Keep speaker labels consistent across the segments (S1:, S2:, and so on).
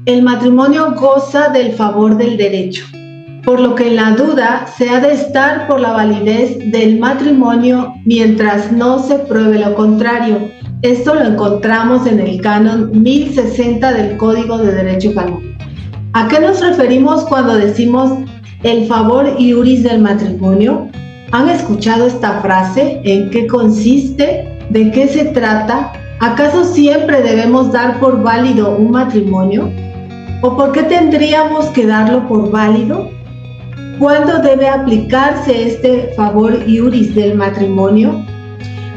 S1: El matrimonio goza del favor del derecho, por lo que en la duda se ha de estar por la validez del matrimonio mientras no se pruebe lo contrario. Esto lo encontramos en el canon 1060 del Código de Derecho Canónico. ¿A qué nos referimos cuando decimos el favor iuris del matrimonio? ¿Han escuchado esta frase? ¿En qué consiste? ¿De qué se trata? ¿Acaso siempre debemos dar por válido un matrimonio? ¿O por qué tendríamos que darlo por válido? ¿Cuándo debe aplicarse este favor iuris del matrimonio?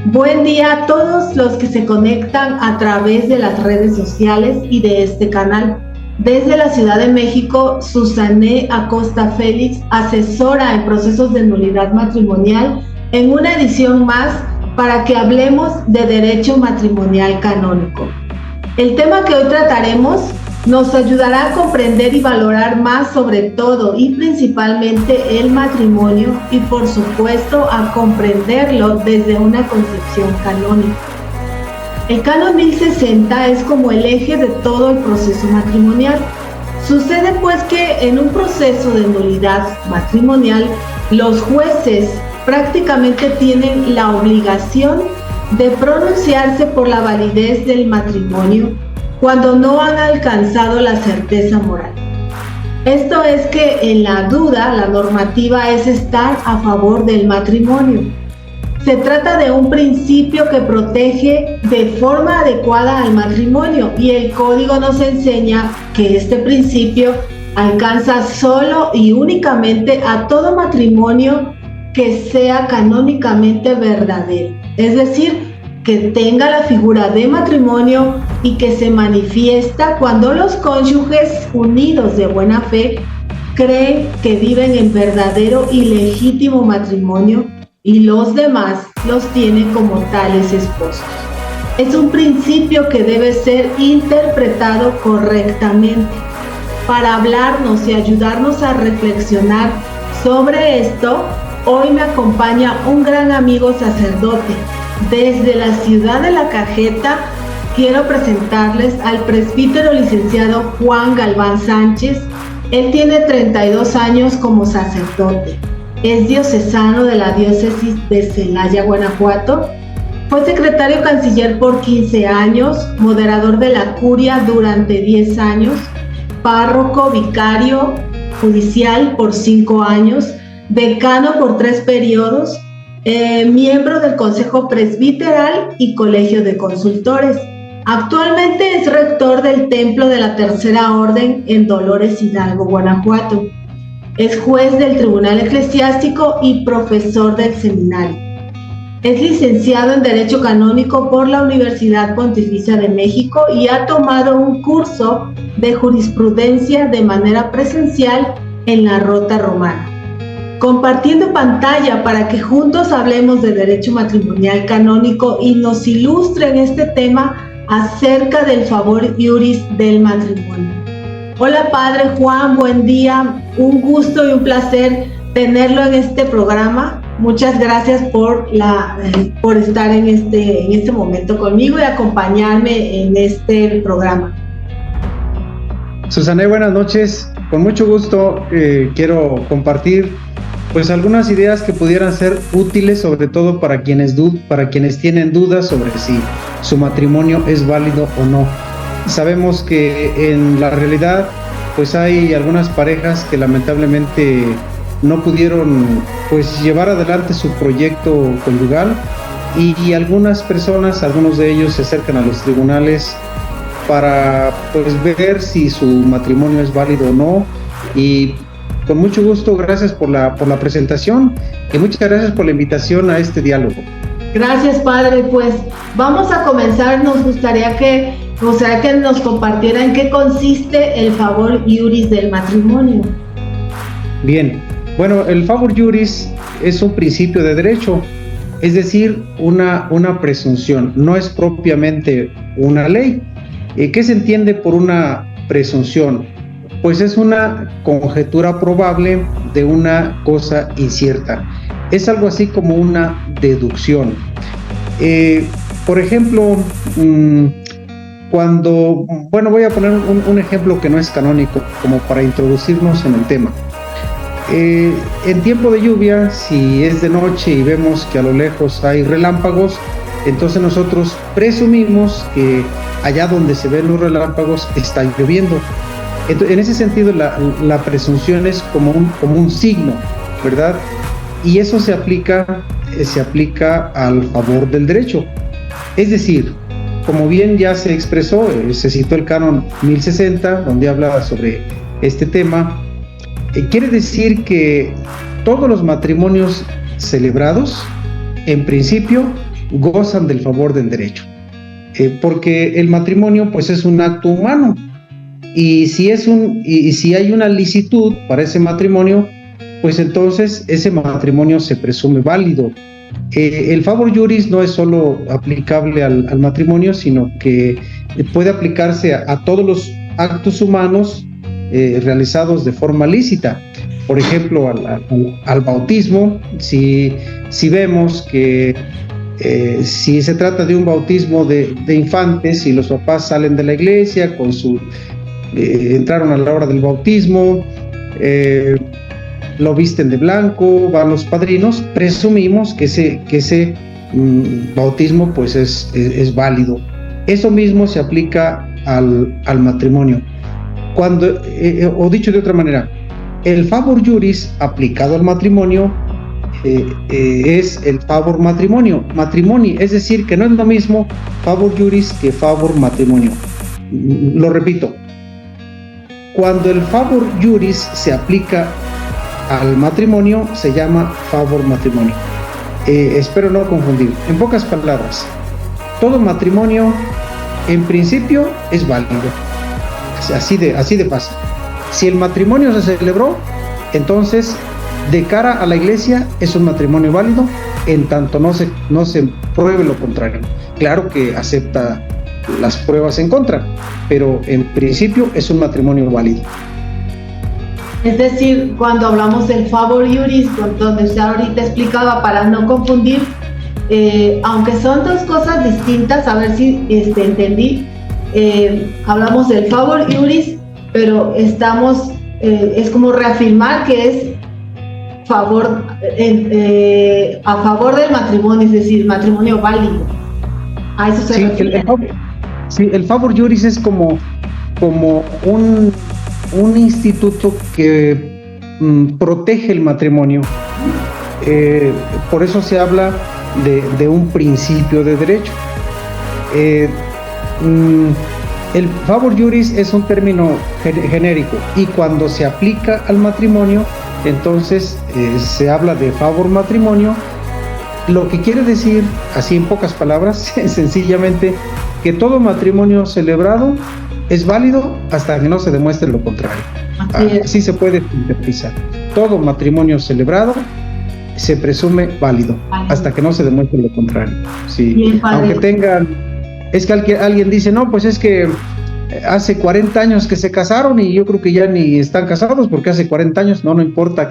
S1: Buen día a todos los que se conectan a través de las redes sociales y de este canal. Desde la Ciudad de México, Susané Acosta Félix, asesora en procesos de nulidad matrimonial, en una edición más para que hablemos de derecho matrimonial canónico. El tema que hoy trataremos nos ayudará a comprender y valorar más sobre todo y principalmente el matrimonio y por supuesto a comprenderlo desde una concepción canónica. El canon 1060 es como el eje de todo el proceso matrimonial. Sucede pues que en un proceso de nulidad matrimonial los jueces prácticamente tienen la obligación de pronunciarse por la validez del matrimonio cuando no han alcanzado la certeza moral. Esto es que en la duda la normativa es estar a favor del matrimonio. Se trata de un principio que protege de forma adecuada al matrimonio y el código nos enseña que este principio alcanza solo y únicamente a todo matrimonio que sea canónicamente verdadero, es decir, que tenga la figura de matrimonio y que se manifiesta cuando los cónyuges unidos de buena fe creen que viven en verdadero y legítimo matrimonio y los demás los tienen como tales esposos. Es un principio que debe ser interpretado correctamente. Para hablarnos y ayudarnos a reflexionar sobre esto, hoy me acompaña un gran amigo sacerdote. Desde la ciudad de La Cajeta, quiero presentarles al presbítero licenciado Juan Galván Sánchez. Él tiene 32 años como sacerdote. Es diocesano de la diócesis de Celaya, Guanajuato. Fue secretario canciller por 15 años, moderador de la curia durante 10 años, párroco vicario judicial por 5 años, decano por 3 periodos, miembro del Consejo Presbiteral y Colegio de Consultores. Actualmente es rector del Templo de la Tercera Orden en Dolores Hidalgo, Guanajuato. Es juez del Tribunal Eclesiástico y profesor del seminario. Es licenciado en Derecho Canónico por la Universidad Pontificia de México y ha tomado un curso de jurisprudencia de manera presencial en la Rota Romana. Compartiendo pantalla para que juntos hablemos de derecho matrimonial canónico y nos ilustren este tema acerca del favor iuris del matrimonio. Hola Padre Juan, buen día, un gusto y un placer tenerlo en este programa. Muchas gracias por estar en este momento conmigo y acompañarme en este programa.
S2: Susané, buenas noches. Con mucho gusto quiero compartir pues algunas ideas que pudieran ser útiles, sobre todo para quienes tienen dudas sobre si su matrimonio es válido o no. Sabemos que en la realidad pues hay algunas parejas que lamentablemente no pudieron pues llevar adelante su proyecto conyugal y algunas personas, algunos de ellos se acercan a los tribunales para pues ver si su matrimonio es válido o no. Y con mucho gusto, gracias por la presentación y muchas gracias por la invitación a este diálogo.
S1: Gracias, Padre. Pues vamos a comenzar. Nos gustaría que O sea, que nos compartiera en qué consiste el favor iuris del matrimonio.
S2: Bien, bueno, el favor iuris es un principio de derecho, es decir, una presunción, no es propiamente una ley. ¿Qué se entiende por una presunción? Pues es una conjetura probable de una cosa incierta. Es algo así como una deducción. Por ejemplo, voy a poner un ejemplo que no es canónico, como para introducirnos en el tema. En tiempo de lluvia, si es de noche y vemos que a lo lejos hay relámpagos, entonces nosotros presumimos que allá donde se ven los relámpagos está lloviendo. Entonces, en ese sentido, la presunción es como un signo, ¿verdad? Y eso se aplica al favor del derecho. Es decir, como bien ya se expresó, se citó el canon 1060, donde habla sobre este tema. Quiere decir que todos los matrimonios celebrados, en principio, gozan del favor del derecho, porque el matrimonio, pues, es un acto humano, y si hay una licitud para ese matrimonio, pues entonces ese matrimonio se presume válido. El favor iuris no es solo aplicable al matrimonio, sino que puede aplicarse a todos los actos humanos realizados de forma lícita. Por ejemplo, al bautismo, si vemos que si se trata de un bautismo de infantes y los papás salen de la iglesia entraron a la hora del bautismo, lo visten de blanco, van los padrinos, presumimos que ese bautismo, pues, es válido. Eso mismo se aplica al matrimonio. O dicho de otra manera, el favor iuris aplicado al matrimonio es el favor matrimoni, es decir, que no es lo mismo favor iuris que favor matrimonio. Lo repito, cuando el favor iuris se aplica al matrimonio, se llama favor matrimonio. Espero no confundir. En pocas palabras, todo matrimonio en principio es válido. Así de fácil. Si el matrimonio se celebró, entonces de cara a la iglesia es un matrimonio válido, en tanto no se pruebe lo contrario. Claro que acepta las pruebas en contra, pero en principio es un matrimonio válido.
S1: Es decir, cuando hablamos del favor iuris, donde usted ahorita explicaba, para no confundir, aunque son dos cosas distintas, a ver si entendí, hablamos del favor iuris, pero es como reafirmar que es a favor del matrimonio, es decir, matrimonio válido. A eso se refiere.
S2: El favor iuris es como un instituto que protege el matrimonio. Por eso se habla de un principio de derecho. El favor iuris es un término genérico, y cuando se aplica al matrimonio, entonces se habla de favor matrimonio, lo que quiere decir, así en pocas palabras, sencillamente, que todo matrimonio celebrado es válido hasta que no se demuestre lo contrario. Así se puede sintetizar. Todo matrimonio celebrado se presume válido hasta que no se demuestre lo contrario. Sí. Bien, aunque es que alguien dice, no, pues es que hace 40 años que se casaron y yo creo que ya ni están casados porque hace 40 años. No importa,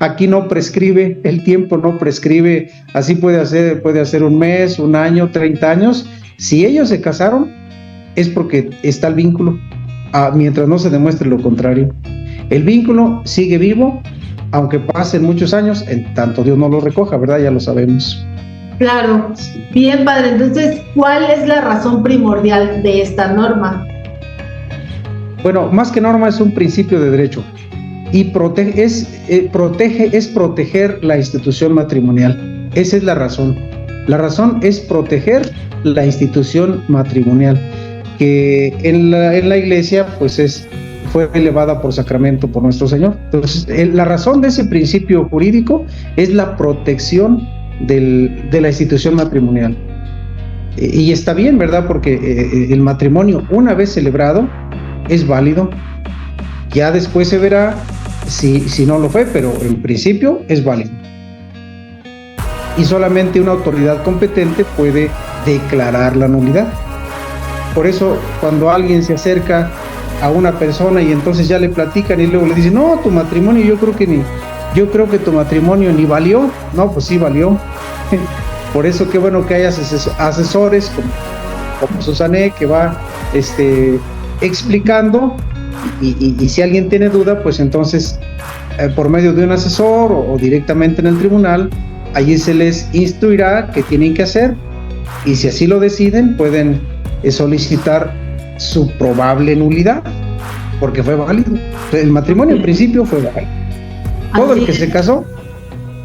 S2: aquí no prescribe, el tiempo no prescribe. Así puede ser un mes, un año, 30 años. Si ellos se casaron, es porque está el vínculo, mientras no se demuestre lo contrario. El vínculo sigue vivo, aunque pasen muchos años, en tanto Dios no lo recoja, ¿verdad? Ya lo sabemos.
S1: Claro. Bien, padre. Entonces, ¿cuál es la razón primordial de esta norma?
S2: Bueno, más que norma, es un principio de derecho, y proteger la institución matrimonial. Esa es la razón. La razón es proteger la institución matrimonial, que en la iglesia, pues, fue elevada por sacramento por nuestro Señor. Entonces, la razón de ese principio jurídico es la protección de la institución matrimonial. Y está bien, ¿verdad? Porque el matrimonio, una vez celebrado, es válido. Ya después se verá si no lo fue, pero en principio es válido. Y solamente una autoridad competente puede declarar la nulidad. Por eso, cuando alguien se acerca a una persona y entonces ya le platican y luego le dicen, no, tu matrimonio yo creo que tu matrimonio ni valió. No, pues sí valió. Por eso qué bueno que hay asesores como Susané, que va explicando, y si alguien tiene duda, pues entonces por medio de un asesor o directamente en el tribunal, allí se les instruirá qué tienen que hacer, y si así lo deciden, pueden solicitar su probable nulidad, porque fue válido. El matrimonio en principio fue válido. Todo el que se casó,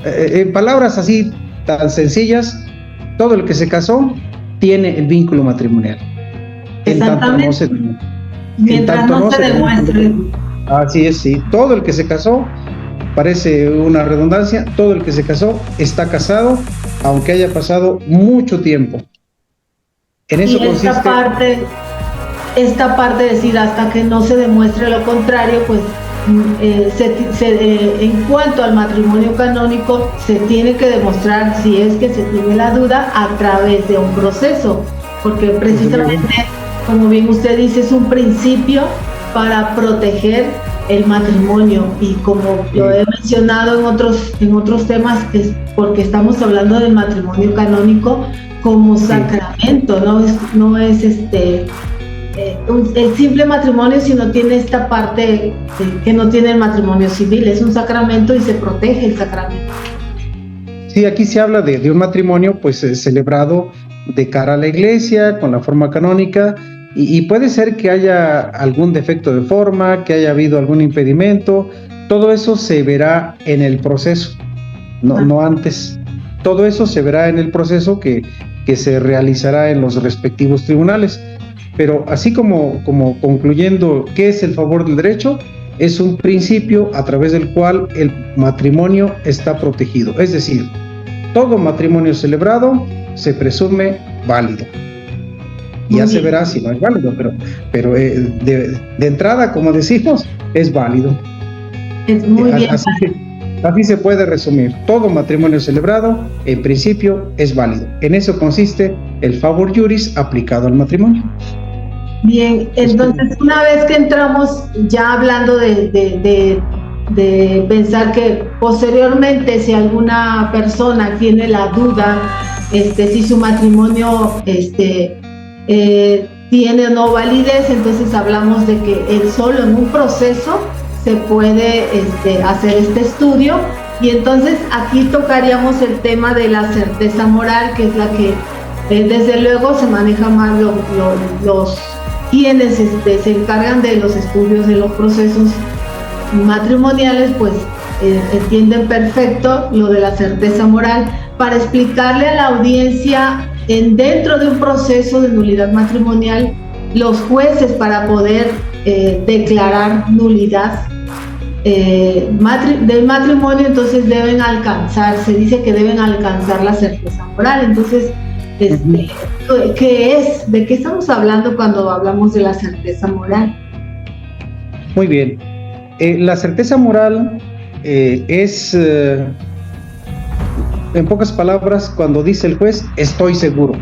S2: en palabras así tan sencillas, todo el que se casó tiene el vínculo matrimonial.
S1: Mientras no se demuestre.
S2: Así es, sí. Todo el que se casó, parece una redundancia, todo el que se casó está casado, aunque haya pasado mucho tiempo. En eso consiste.
S1: Esta parte de decir hasta que no se demuestre lo contrario, pues en cuanto al matrimonio canónico, se tiene que demostrar, si es que se tiene la duda, a través de un proceso, porque precisamente, como bien usted dice, es un principio para proteger el matrimonio, y como lo he mencionado en otros temas, es porque estamos hablando del matrimonio canónico como sacramento, no es el simple matrimonio, sino tiene esta parte que no tiene el matrimonio civil, es un sacramento y se protege el sacramento.
S2: Sí, aquí se habla de un matrimonio pues celebrado de cara a la iglesia, con la forma canónica, y puede ser que haya algún defecto de forma, que haya habido algún impedimento, todo eso se verá en el proceso, no antes. Todo eso se verá en el proceso que se realizará en los respectivos tribunales. Pero así como concluyendo, ¿qué es el favor del derecho? Es un principio a través del cual el matrimonio está protegido. Es decir, todo matrimonio celebrado se presume válido. Ya se verá si no es válido, pero de entrada, como decimos, es válido.
S1: Es muy bien.
S2: Así se puede resumir. Todo matrimonio celebrado, en principio, es válido. En eso consiste el favor juris aplicado al matrimonio.
S1: Bien, entonces una vez que entramos ya hablando de pensar que posteriormente, si alguna persona tiene la duda si su matrimonio tiene o no validez, entonces hablamos de que solo en un proceso se puede hacer este estudio, y entonces aquí tocaríamos el tema de la certeza moral, que es la que desde luego se maneja más los quienes se encargan de los estudios de los procesos matrimoniales, pues entienden perfecto lo de la certeza moral, para explicarle a la audiencia dentro de un proceso de nulidad matrimonial, los jueces, para poder declarar nulidad del matrimonio, entonces deben alcanzar, se dice que deben alcanzar la certeza moral. Entonces, ¿qué es? ¿De qué estamos hablando cuando hablamos de la certeza moral?
S2: Muy bien. La certeza moral es, en pocas palabras, cuando dice el juez, estoy seguro.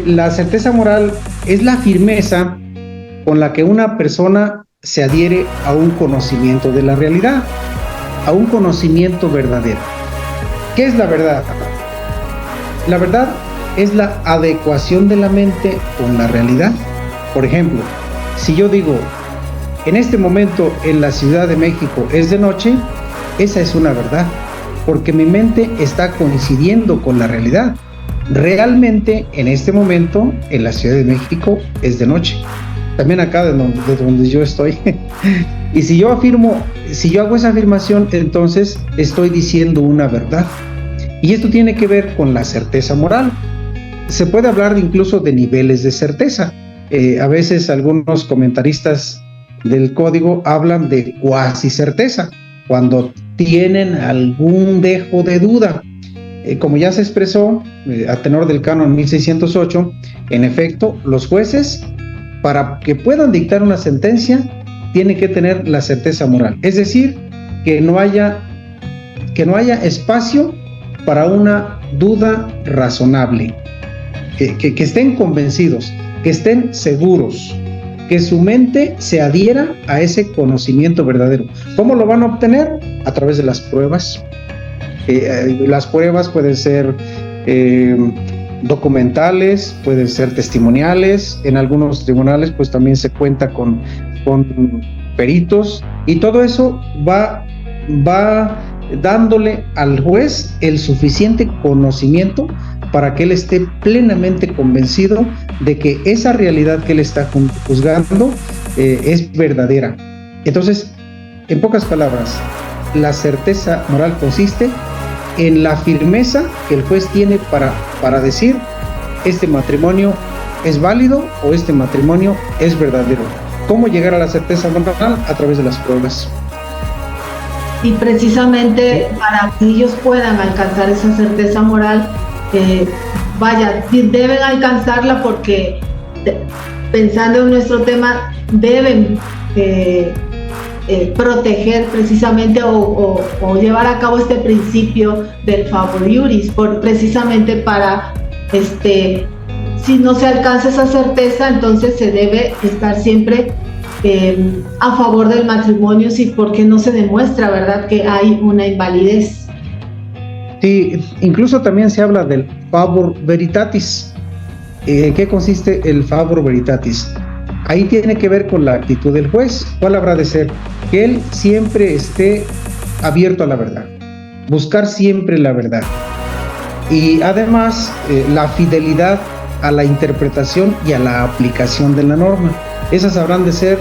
S2: La certeza moral es la firmeza con la que una persona se adhiere a un conocimiento de la realidad, a un conocimiento verdadero. ¿Qué es la verdad? La verdad es la adecuación de la mente con la realidad. Por ejemplo, si yo digo, en este momento en la Ciudad de México es de noche, esa es una verdad, porque mi mente está coincidiendo con la realidad. Realmente, en este momento, en la Ciudad de México es de noche. También acá de donde yo estoy. Y si yo hago esa afirmación, entonces estoy diciendo una verdad. Y esto tiene que ver con la certeza moral. Se puede hablar incluso de niveles de certeza. A veces algunos comentaristas del código hablan de cuasi certeza, cuando tienen algún dejo de duda. Como ya se expresó a tenor del canon 1608, en efecto, los jueces, para que puedan dictar una sentencia, tienen que tener la certeza moral, es decir, que no haya espacio para una duda razonable, que estén convencidos, que estén seguros, que su mente se adhiera a ese conocimiento verdadero. ¿Cómo lo van a obtener? A través de las pruebas. Las pruebas pueden ser documentales, pueden ser testimoniales. En algunos tribunales pues también se cuenta con peritos, y todo eso va dándole al juez el suficiente conocimiento para que él esté plenamente convencido de que esa realidad que él está juzgando es verdadera. Entonces, en pocas palabras, la certeza moral consiste en la firmeza que el juez tiene para decir: este matrimonio es válido o este matrimonio es verdadero. ¿Cómo llegar a la certeza moral? A través de las pruebas.
S1: Y precisamente para que ellos puedan alcanzar esa certeza moral, deben alcanzarla porque, pensando en nuestro tema, deben proteger precisamente o llevar a cabo este principio del favor iuris, precisamente para, si no se alcanza esa certeza, entonces se debe estar siempre a favor del matrimonio, sí, porque no se demuestra, ¿verdad?, que hay una invalidez.
S2: Sí, incluso también se habla del favor veritatis. ¿En qué consiste el favor veritatis? Ahí tiene que ver con la actitud del juez. ¿Cuál habrá de ser? Que él siempre esté abierto a la verdad, buscar siempre la verdad, y además la fidelidad a la interpretación y a la aplicación de la norma. Esas habrán de ser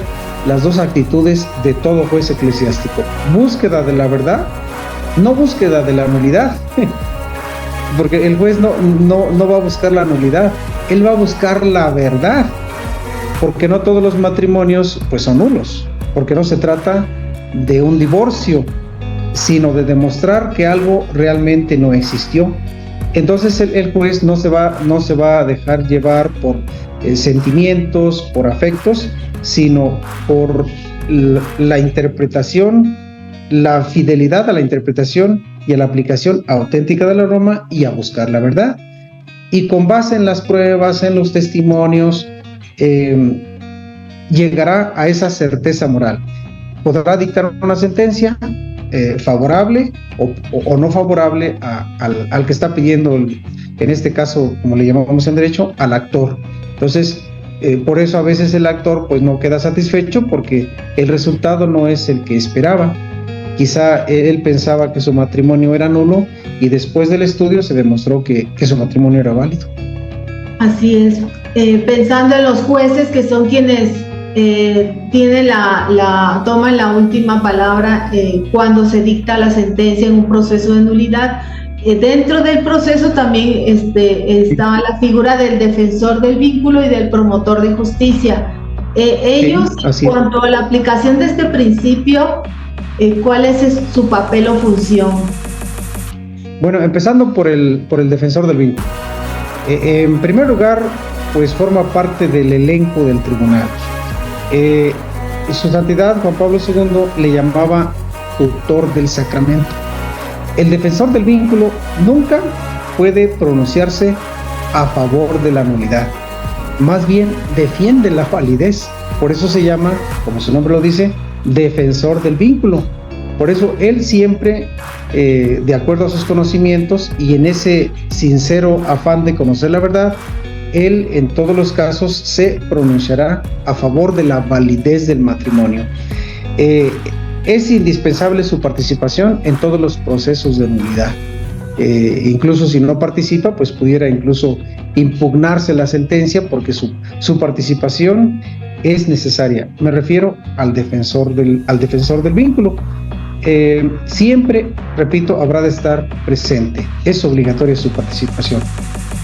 S2: las dos actitudes de todo juez eclesiástico: búsqueda de la verdad, no búsqueda de la nulidad, porque el juez no va a buscar la nulidad, él va a buscar la verdad, porque no todos los matrimonios pues son nulos, porque no se trata de un divorcio, sino de demostrar que algo realmente no existió. Entonces el juez no se va a dejar llevar por sentimientos, por afectos, sino por la interpretación, la fidelidad a la interpretación y a la aplicación auténtica de la norma, y a buscar la verdad. Y con base en las pruebas, en los testimonios, llegará a esa certeza moral. Podrá dictar una sentencia favorable o no favorable al que está pidiendo, en este caso, como le llamamos en derecho, al actor. Entonces, por eso a veces el actor pues no queda satisfecho, porque el resultado no es el que esperaba. Quizá él pensaba que su matrimonio era nulo, y después del estudio se demostró que su matrimonio era válido.
S1: Así es. Pensando en los jueces, que son quienes tienen toman la última palabra cuando se dicta la sentencia en un proceso de nulidad. Dentro del proceso también está la figura del defensor del vínculo y del promotor de justicia. Ellos,
S2: sí,
S1: cuanto a la aplicación de este principio, ¿cuál es su papel o función?
S2: Bueno, empezando por el defensor del vínculo. En primer lugar, pues forma parte del elenco del tribunal. Su Santidad Juan Pablo II le llamaba tutor del sacramento. El defensor del vínculo nunca puede pronunciarse a favor de la nulidad, más bien defiende la validez. Por eso se llama, como su nombre lo dice, defensor del vínculo. Por eso él siempre, de acuerdo a sus conocimientos y en ese sincero afán de conocer la verdad, él en todos los casos se pronunciará a favor de la validez del matrimonio. Es indispensable su participación en todos los procesos de nulidad. Incluso si no participa, pues pudiera incluso impugnarse la sentencia, porque su participación es necesaria. Me refiero al defensor del vínculo. Siempre, repito, habrá de estar presente. Es obligatoria su participación.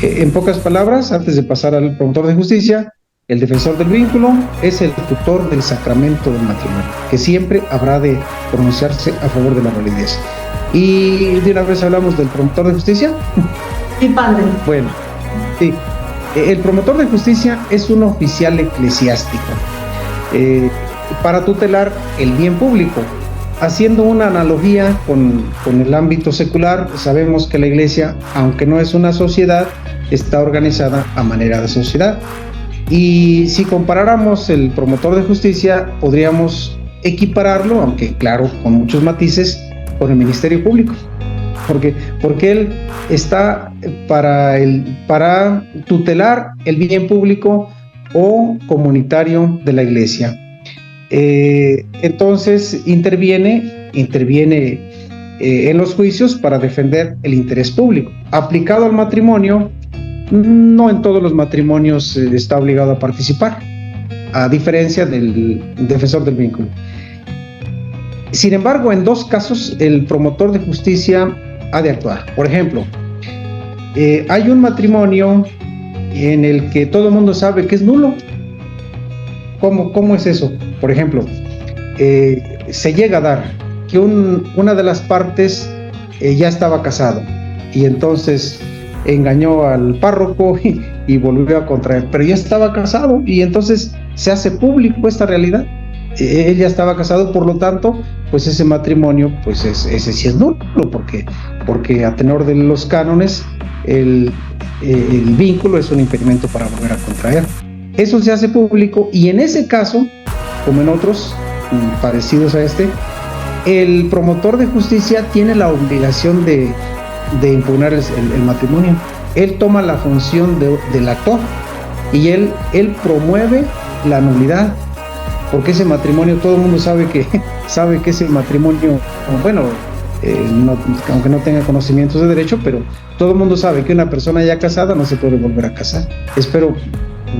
S2: En pocas palabras, antes de pasar al promotor de justicia, el defensor del vínculo es el tutor del sacramento del matrimonio, que siempre habrá de pronunciarse a favor de la validez. Y de una vez hablamos del promotor de justicia.
S1: Sí, padre.
S2: Bueno, sí. El promotor de justicia es un oficial eclesiástico para tutelar el bien público. Haciendo una analogía con el ámbito secular, sabemos que la iglesia, aunque no es una sociedad, está organizada a manera de sociedad. Y si comparáramos el promotor de justicia, podríamos equipararlo, aunque claro, con muchos matices, con el Ministerio Público. Porque él está para tutelar el bien público o comunitario de la iglesia. Entonces interviene en los juicios para defender el interés público. Aplicado al matrimonio, no en todos los matrimonios está obligado a participar, a diferencia del defensor del vínculo. Sin embargo, en dos casos el promotor de justicia ha de actuar. Por ejemplo, hay un matrimonio en el que todo el mundo sabe que es nulo. ¿Cómo es eso? Por ejemplo, se llega a dar que una de las partes ya estaba casado y entonces engañó al párroco y volvió a contraer, pero ya estaba casado y entonces se hace público esta realidad. Él ya estaba casado, por lo tanto, pues ese matrimonio, pues ese sí es nulo, porque a tenor de los cánones el vínculo es un impedimento para volver a contraer. Eso se hace público y en ese caso, como en otros parecidos a este, el promotor de justicia tiene la obligación de impugnar el matrimonio. Él toma la función del actor y él promueve la nulidad, porque ese matrimonio, todo el mundo sabe que ese matrimonio, bueno, aunque no tenga conocimientos de derecho, pero todo el mundo sabe que una persona ya casada no se puede volver a casar.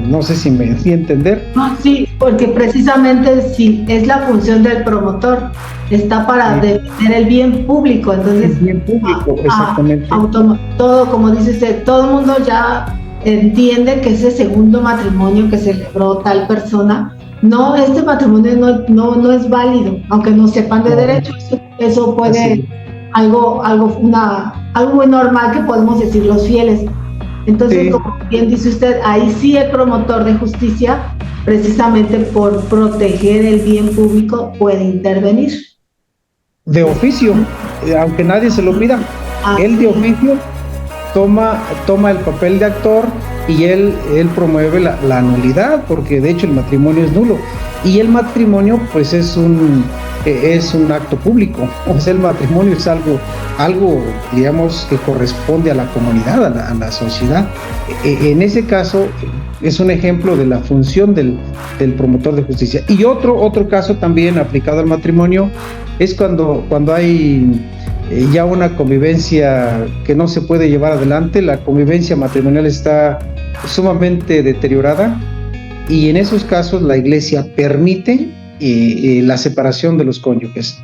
S2: No sé si me di a entender.
S1: No, sí, porque precisamente sí, es la función del promotor, está para defender el bien público, entonces
S2: el bien público, exactamente.
S1: Todo, como dice usted, todo el mundo ya entiende que ese segundo matrimonio que celebró tal persona, este matrimonio no es válido, aunque no sepan de derecho, eso puede,
S2: así.
S1: algo muy normal que podemos decir los fieles. Entonces, sí, como bien dice usted, ahí sí el promotor de justicia, precisamente por proteger el bien público, puede intervenir.
S2: De oficio, aunque nadie se lo pida, él de oficio toma el papel de actor y él promueve la nulidad, porque de hecho el matrimonio es nulo. Y el matrimonio, pues es un acto público, o sea, el matrimonio es algo, digamos, que corresponde a la comunidad, a la sociedad. En ese caso, es un ejemplo de la función del promotor de justicia. Y otro caso también aplicado al matrimonio es cuando hay ya una convivencia que no se puede llevar adelante, la convivencia matrimonial está sumamente deteriorada, y en esos casos la iglesia permite la separación de los cónyuges,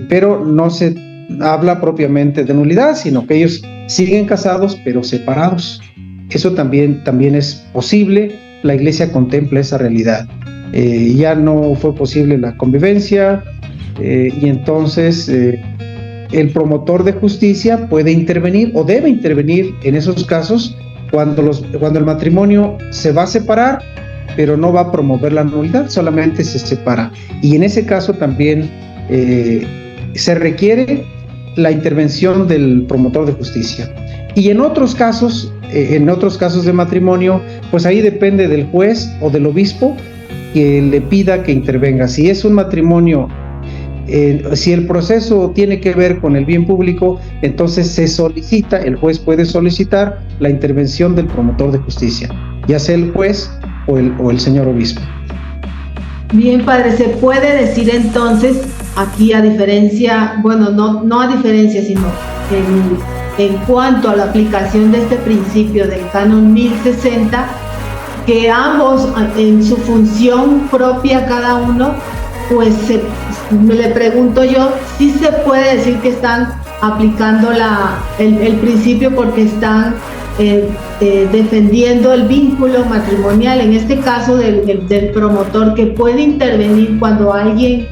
S2: pero no se habla propiamente de nulidad, sino que ellos siguen casados pero separados. Eso también es posible. La iglesia contempla esa realidad. Ya no fue posible la convivencia, y entonces el promotor de justicia puede intervenir o debe intervenir en esos casos cuando el matrimonio se va a separar, pero no va a promover la nulidad, solamente se separa. Y en ese caso también se requiere la intervención del promotor de justicia. Y en otros casos de matrimonio, pues ahí depende del juez o del obispo que le pida que intervenga. Si es un matrimonio, si el proceso tiene que ver con el bien público, entonces el juez puede solicitar la intervención del promotor de justicia, ya sea el juez o el señor obispo.
S1: Bien, padre, se puede decir entonces, aquí a diferencia, bueno, no a diferencia, sino en cuanto a la aplicación de este principio del canon 1060, que ambos en su función propia cada uno, pues le pregunto yo, ¿sí se puede decir que están aplicando el principio porque están defendiendo el vínculo matrimonial, en este caso del promotor, que puede intervenir cuando alguien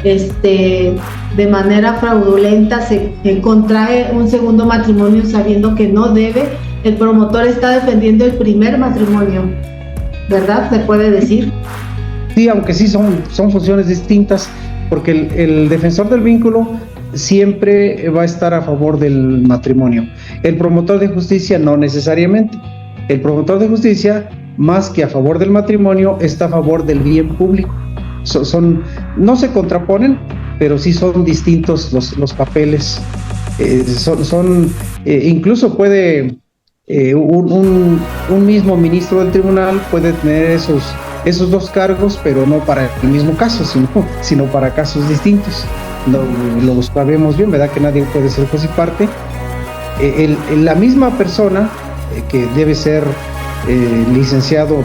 S1: de manera fraudulenta se contrae un segundo matrimonio sabiendo que no debe, el promotor está defendiendo el primer matrimonio, ¿verdad? ¿Se puede decir?
S2: Sí, aunque sí son funciones distintas, porque el defensor del vínculo siempre va a estar a favor del matrimonio. El promotor de justicia no necesariamente. El promotor de justicia, más que a favor del matrimonio, está a favor del bien público. No se contraponen, pero sí son distintos los papeles. Incluso puede un mismo ministro del tribunal puede tener esos dos cargos, pero no para el mismo caso, sino para casos distintos. Lo sabemos bien, ¿verdad? Que nadie puede ser juez y parte. La misma persona que debe ser licenciado,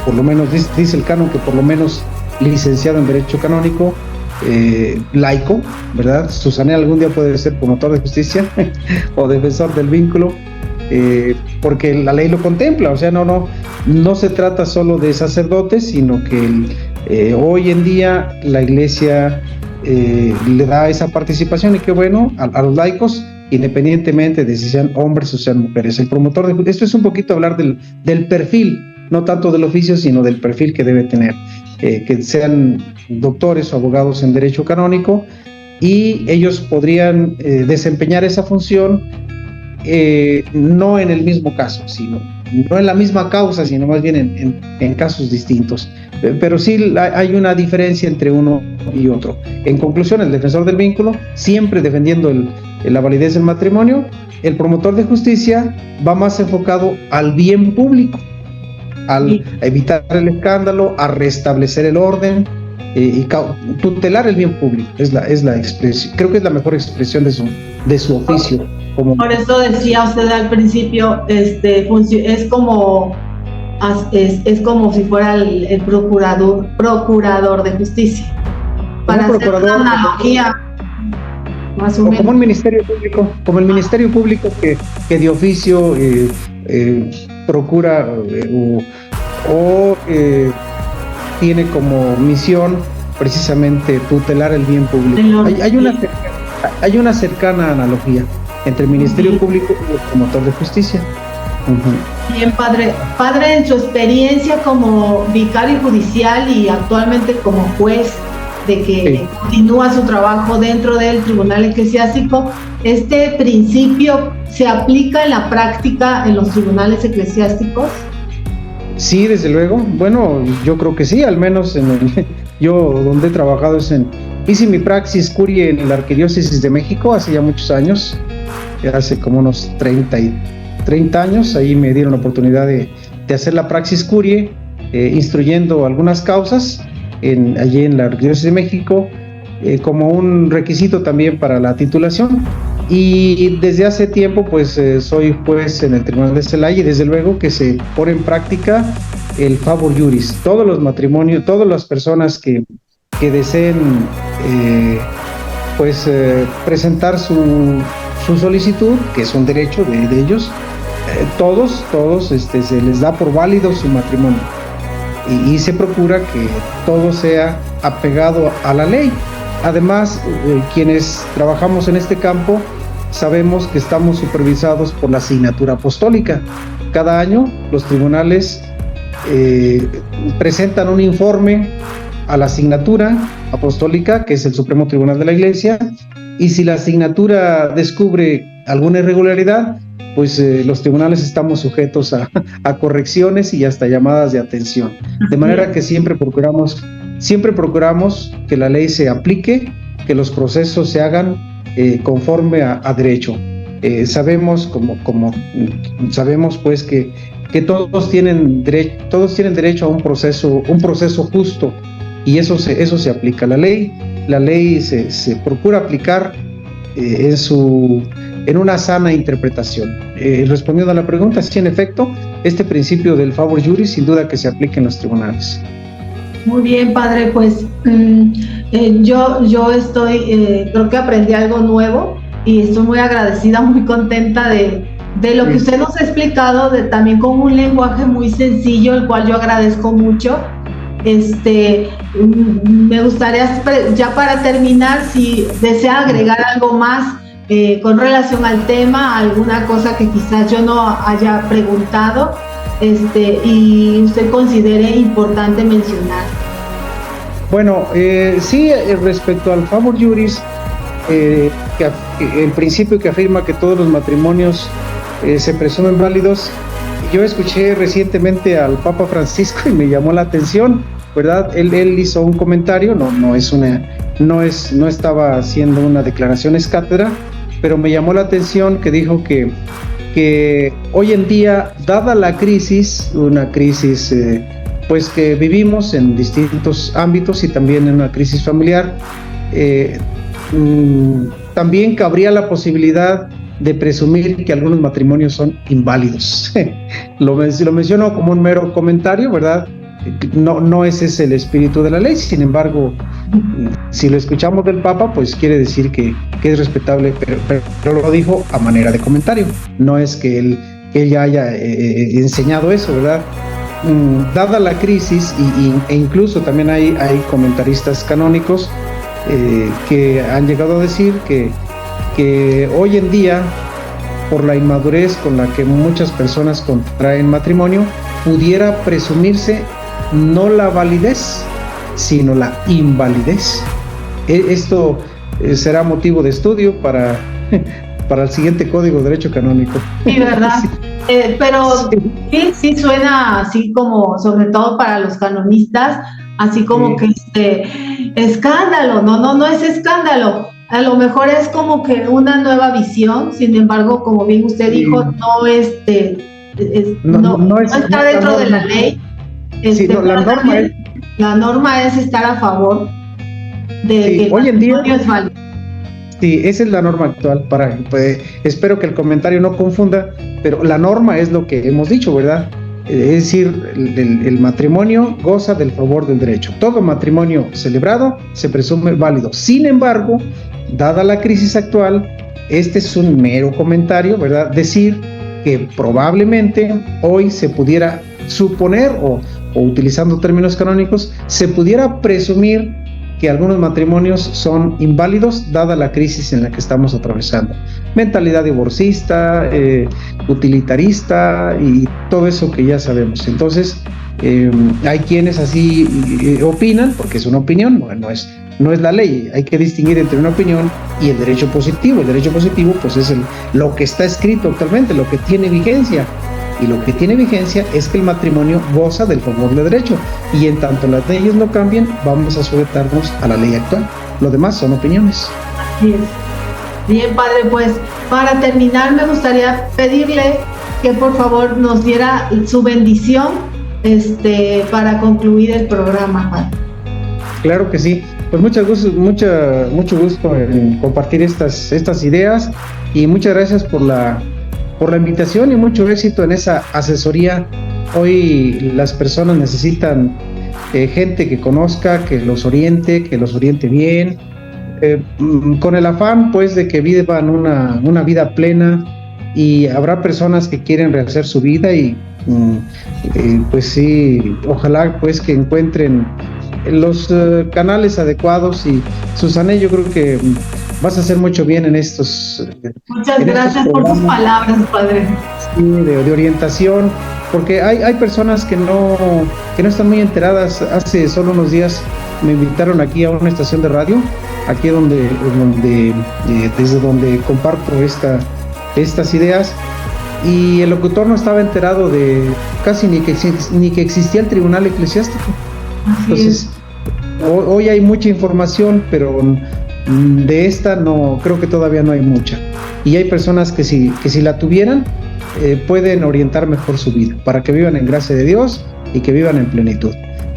S2: por lo menos dice el canon que por lo menos licenciado en Derecho Canónico, laico, ¿verdad? Susanea algún día puede ser promotor de justicia o defensor del vínculo, porque la ley lo contempla. O sea, no se trata solo de sacerdotes, sino que hoy en día la Iglesia le da esa participación, y qué bueno, a los laicos, independientemente de si sean hombres o sean mujeres. El promotor de esto es un poquito hablar del perfil, no tanto del oficio, sino del perfil que debe tener, que sean doctores o abogados en derecho canónico, y ellos podrían desempeñar esa función no en el mismo caso, no en la misma causa, sino más bien en casos distintos. Pero sí hay una diferencia entre uno y otro. En conclusión, el defensor del vínculo siempre defendiendo la validez del matrimonio. El promotor de justicia va más enfocado al bien público, a evitar el escándalo, a restablecer el orden y tutelar el bien público. Es la expresión, creo que es la mejor expresión de su oficio.
S1: Por eso decía usted al principio, es como si fuera el procurador de justicia. Para hacer una analogía, más o menos.
S2: Como un ministerio público, como el ministerio público que de oficio procura o tiene como misión precisamente tutelar el bien público. Hay una cercana analogía entre el Ministerio Público y el promotor de justicia.
S1: Bien, padre, en su experiencia como vicario judicial y actualmente como juez, de que continúa su trabajo dentro del tribunal eclesiástico, ¿este principio se aplica en la práctica en los tribunales eclesiásticos?
S2: Sí, desde luego. Bueno, yo creo que sí, al menos yo donde he trabajado hice mi praxis curie en la Arquidiócesis de México hace ya muchos años, hace como unos 30 años. Ahí me dieron la oportunidad de hacer la praxis curie, instruyendo algunas causas allí en la Arquidiócesis de México, como un requisito también para la titulación. Y desde hace tiempo pues soy juez en el Tribunal de Celaya, y desde luego que se pone en práctica el favor juris. Todos los matrimonios, todas las personas que deseen presentar su solicitud, que es un derecho de ellos, todos se les da por válido su matrimonio, y se procura que todo sea apegado a la ley. Además, quienes trabajamos en este campo sabemos que estamos supervisados por la Signatura Apostólica. Cada año los tribunales presentan un informe a la Signatura Apostólica, que es el Supremo Tribunal de la Iglesia, y si la Signatura descubre alguna irregularidad, pues los tribunales estamos sujetos a correcciones y hasta llamadas de atención. De manera que siempre procuramos que la ley se aplique, que los procesos se hagan conforme a derecho. Sabemos pues que todos tienen derecho a un proceso justo, y eso se aplica. La ley se procura aplicar en una sana interpretación. Respondiendo a la pregunta, sí, en efecto, este principio del favor juris sin duda que se aplica en los tribunales.
S1: Muy bien, padre, pues yo estoy, creo que aprendí algo nuevo y estoy muy agradecida, muy contenta de lo que usted nos ha explicado, también con un lenguaje muy sencillo, el cual yo agradezco mucho. Me gustaría, ya para terminar, si desea agregar algo más con relación al tema, alguna cosa que quizás yo no haya preguntado, y usted considere importante mencionar.
S2: Bueno, sí, respecto al favor juris, el principio que afirma que todos los matrimonios se presumen válidos, yo escuché recientemente al Papa Francisco y me llamó la atención, ¿verdad? Él hizo un comentario, no estaba haciendo una declaración ex cátedra, pero me llamó la atención que dijo que hoy en día, dada la crisis, una crisis pues que vivimos en distintos ámbitos y también en una crisis familiar, también cabría la posibilidad de presumir que algunos matrimonios son inválidos. Lo menciono como un mero comentario, ¿verdad? No ese es el espíritu de la ley, sin embargo, si lo escuchamos del Papa, pues quiere decir que es respetable, pero lo dijo a manera de comentario, no es que él ya haya enseñado eso, ¿verdad? Dada la crisis, e incluso también hay comentaristas canónicos que han llegado a decir que hoy en día, por la inmadurez con la que muchas personas contraen matrimonio, pudiera presumirse no la validez, sino la invalidez. Esto será motivo de estudio para el siguiente Código de Derecho Canónico.
S1: Sí, ¿verdad? Sí. Pero sí suena así como, sobre todo para los canonistas, así como que escándalo. No es escándalo. A lo mejor es como que una nueva visión, sin embargo, como bien usted dijo, no está dentro de la ley. La norma es estar a favor de que
S2: hoy en día
S1: es válido.
S2: Sí, esa es la norma actual. Espero que el comentario no confunda, pero la norma es lo que hemos dicho, ¿verdad? Es decir, el matrimonio goza del favor del derecho. Todo matrimonio celebrado se presume válido. Sin embargo, dada la crisis actual, este es un mero comentario, ¿verdad? Decir que probablemente hoy se pudiera suponer, o utilizando términos canónicos, se pudiera presumir que algunos matrimonios son inválidos dada la crisis en la que estamos atravesando. Mentalidad divorcista, utilitarista y todo eso que ya sabemos. Entonces, hay quienes así opinan, porque es una opinión, no es la ley. Hay que distinguir entre una opinión y el derecho positivo. El derecho positivo pues es lo que está escrito actualmente, lo que tiene vigencia. Y lo que tiene vigencia es que el matrimonio goza del favor del derecho, y en tanto las leyes no cambien, vamos a sujetarnos a la ley actual. Lo demás son opiniones.
S1: Así es. Bien, padre, pues para terminar me gustaría pedirle que por favor nos diera su bendición para concluir el programa, padre.
S2: Claro que sí. Pues mucho gusto en compartir estas ideas, y muchas gracias por la invitación y mucho éxito en esa asesoría. Hoy las personas necesitan gente que conozca, que los oriente bien, con el afán pues de que vivan una vida plena, y habrá personas que quieren rehacer su vida y pues sí, ojalá pues que encuentren los canales adecuados. Y Susana, yo creo que vas a hacer mucho bien en estos.
S1: Muchas gracias por tus palabras, padre.
S2: Sí, de orientación, porque hay personas que no están muy enteradas. Hace solo unos días me invitaron aquí a una estación de radio, aquí desde donde comparto estas ideas, y el locutor no estaba enterado de casi ni que existía el tribunal eclesiástico. Entonces, hoy hay mucha información, pero de esta no, creo que todavía no hay mucha, y hay personas que si la tuvieran pueden orientar mejor su vida para que vivan en gracia de Dios y que vivan en plenitud.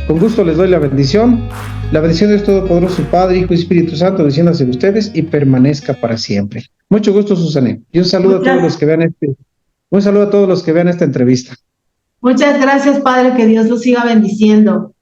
S2: Con gusto les doy la bendición de Dios Todopoderoso, Padre, Hijo y Espíritu Santo, descienda sobre ustedes y permanezca para siempre. Mucho gusto, Susana, y un saludo a todos los que vean esta entrevista.
S1: Muchas gracias, padre, que Dios los siga bendiciendo.